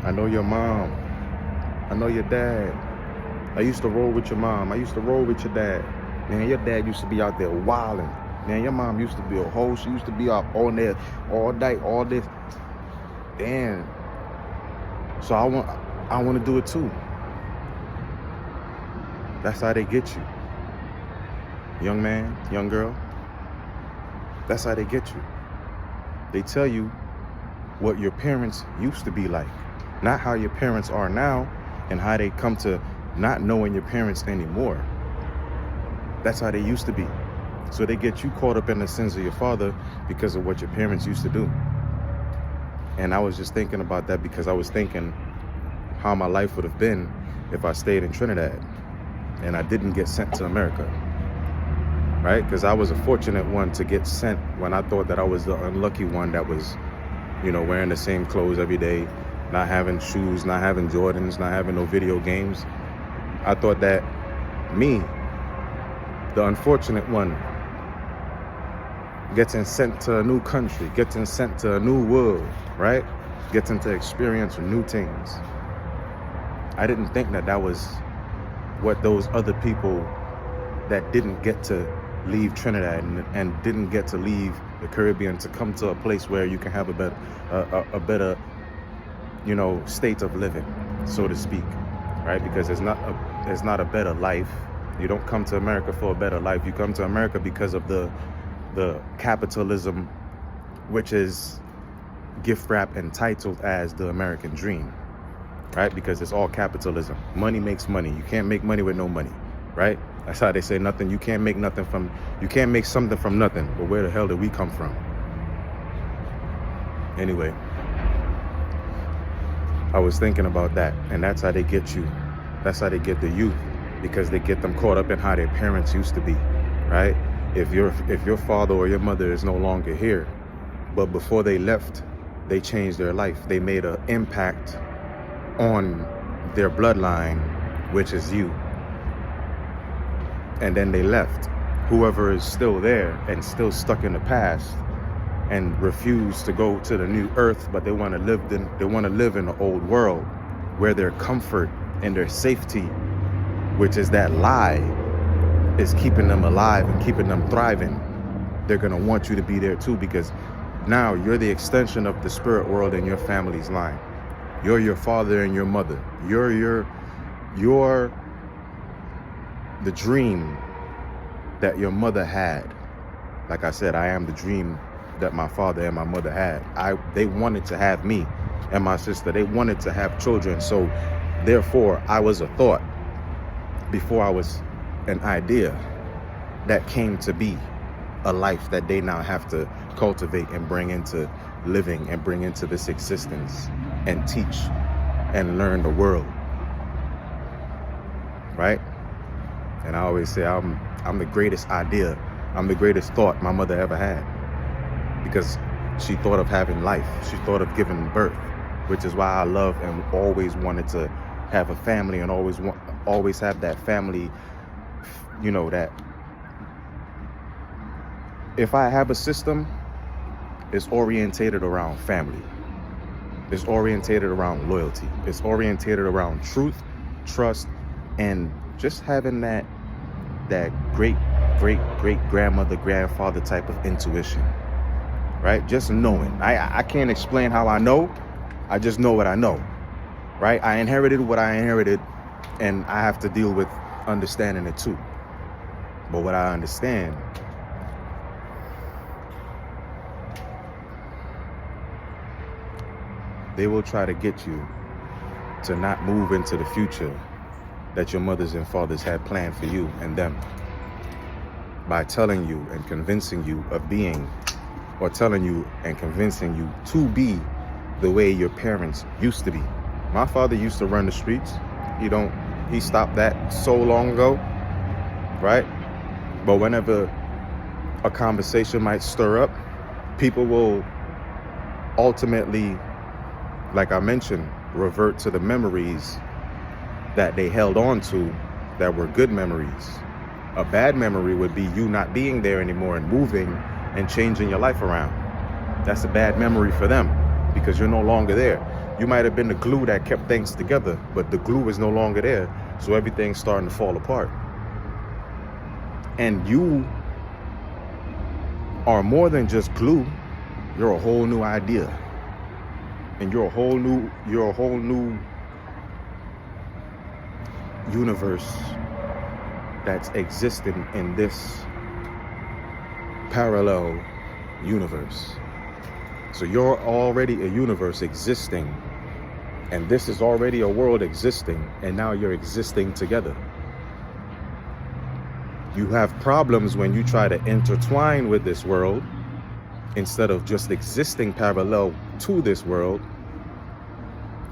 I know your mom. I know your dad. I used to roll with your mom. I used to roll with your dad. Man, your dad used to be out there wilding. Man, your mom used to be a hoe. She used to be out on there all night, all this. Damn. So I want to do it too. That's how they get you. Young man, young girl. That's how they get you. They tell you what your parents used to be like, not how your parents are now and how they come to not knowing your parents anymore. That's how they used to be. So they get you caught up in the sins of your father because of what your parents used to do. And I was just thinking about that because I was thinking how my life would have been if I stayed in Trinidad and I didn't get sent to America, right? Because I was a fortunate one to get sent when I thought that I was the unlucky one that was, wearing the same clothes every day, not having shoes, not having Jordans, not having no video games. I thought that me, the unfortunate one, getting sent to a new country, getting sent to a new world, right? Getting to experience new things. I didn't think that that was what those other people that didn't get to leave Trinidad and didn't get to leave the Caribbean to come to a place where you can have a better, state of living, so to speak, right? Because it's not a better life. You don't come to America for a better life. You come to America because of the capitalism, which is gift wrapped and titled as the American dream, right? Because it's all capitalism. Money makes money. You can't make money with no money, right? That's how they say nothing. You can't make something from nothing. But where the hell did we come from? Anyway, I was thinking about that, and that's how they get you. That's how they get the youth, because they get them caught up in how their parents used to be, right? If your father or your mother is no longer here, but before they left, they changed their life. They made an impact on their bloodline, which is you. And then they left. Whoever is still there and still stuck in the past and refuse to go to the new earth, but they want to live in the old world where their comfort and their safety, which is that lie, is keeping them alive and keeping them thriving. They're going to want you to be there too, because now you're the extension of the spirit world in your family's line. You're your father and your mother. You're the dream that your mother had. Like I said, I am the dream that my father and my mother had. They wanted to have me and my sister. They wanted to have children. So therefore, I was a thought before I was an idea that came to be a life that they now have to cultivate and bring into living and bring into this existence and teach and learn the world, right? And I always say I'm the greatest idea, I'm the greatest thought my mother ever had, because she thought of having life, she thought of giving birth, which is why I love and always wanted to have a family and always have that family. That if I have a system, it's orientated around family. It's orientated around loyalty. It's orientated around truth, trust, and just having that great grandmother, grandfather type of intuition, right? Just knowing. I can't explain how I know. I just know what I know, right? I inherited what I inherited, and I have to deal with understanding it too. But what I understand, they will try to get you to not move into the future that your mothers and fathers had planned for you and them, by telling you and convincing you of being, or telling you and convincing you to be the way your parents used to be. My father used to run the streets. He stopped that so long ago, right? But whenever a conversation might stir up, people will ultimately, like I mentioned, revert to the memories that they held on to that were good memories. A bad memory would be you not being there anymore and moving and changing your life around. That's a bad memory for them because you're no longer there. You might have been the glue that kept things together, but the glue is no longer there, so everything's starting to fall apart. And you are more than just glue. You're a whole new idea. And you're a whole new universe that's existing in this parallel universe. So you're already a universe existing, and this is already a world existing, and now you're existing together. You have problems when you try to intertwine with this world instead of just existing parallel to this world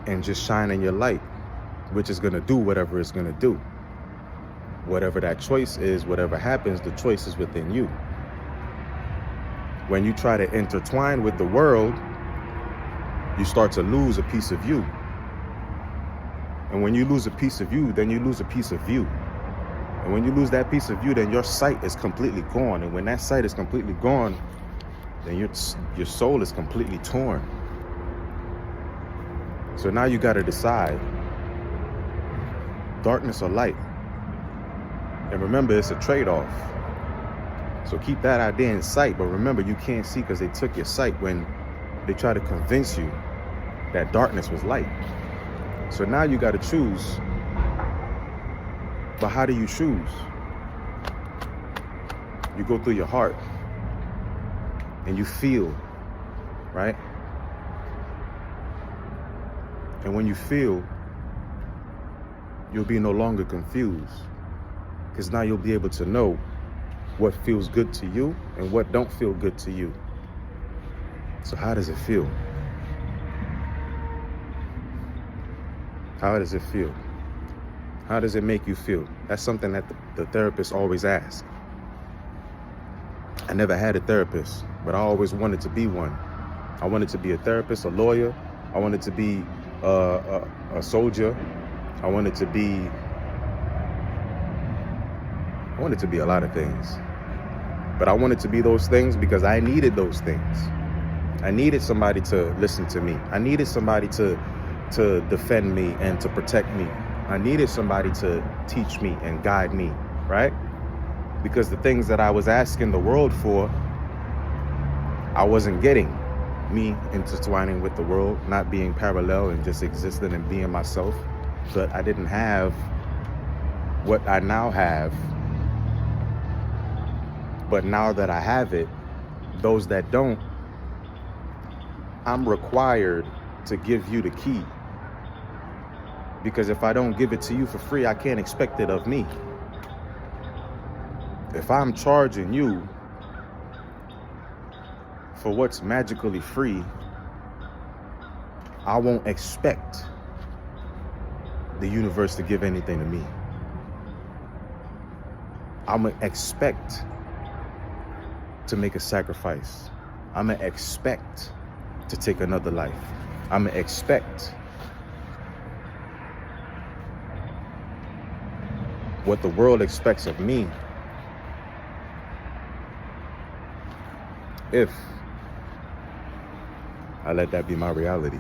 and just shining your light, which is going to do whatever it's going to do. Whatever that choice is, whatever happens, the choice is within you. When you try to intertwine with the world, you start to lose a piece of you. And when you lose a piece of you, then you lose a piece of you. And when you lose that piece of you, then your sight is completely gone. And when that sight is completely gone, then your soul is completely torn. So now you got to decide, darkness or light. And remember, it's a trade-off. So keep that idea in sight, but remember, you can't see because they took your sight when they try to convince you that darkness was light. So now you got to choose. But how do you choose? You go through your heart and you feel, right? And when you feel, you'll be no longer confused, because now you'll be able to know what feels good to you and what don't feel good to you. So how does it feel? How does it feel? How does it make you feel? That's something that the therapist always asks. I never had a therapist, but I always wanted to be one. I wanted to be a therapist, a lawyer. I wanted to be a soldier. I wanted to be a lot of things. But I wanted to be those things because I needed those things. I needed somebody to listen to me. I needed somebody to defend me and to protect me. I needed somebody to teach me and guide me, right? Because the things that I was asking the world for, I wasn't getting. Me intertwining with the world, not being parallel and just existing and being myself. But I didn't have what I now have. But now that I have it, those that don't, I'm required to give you the key. Because if I don't give it to you for free, I can't expect it of me. If I'm charging you for what's magically free, I won't expect the universe to give anything to me. I'm gonna expect to make a sacrifice. I'm gonna expect to take another life. I'm gonna expect what the world expects of me if I let that be my reality.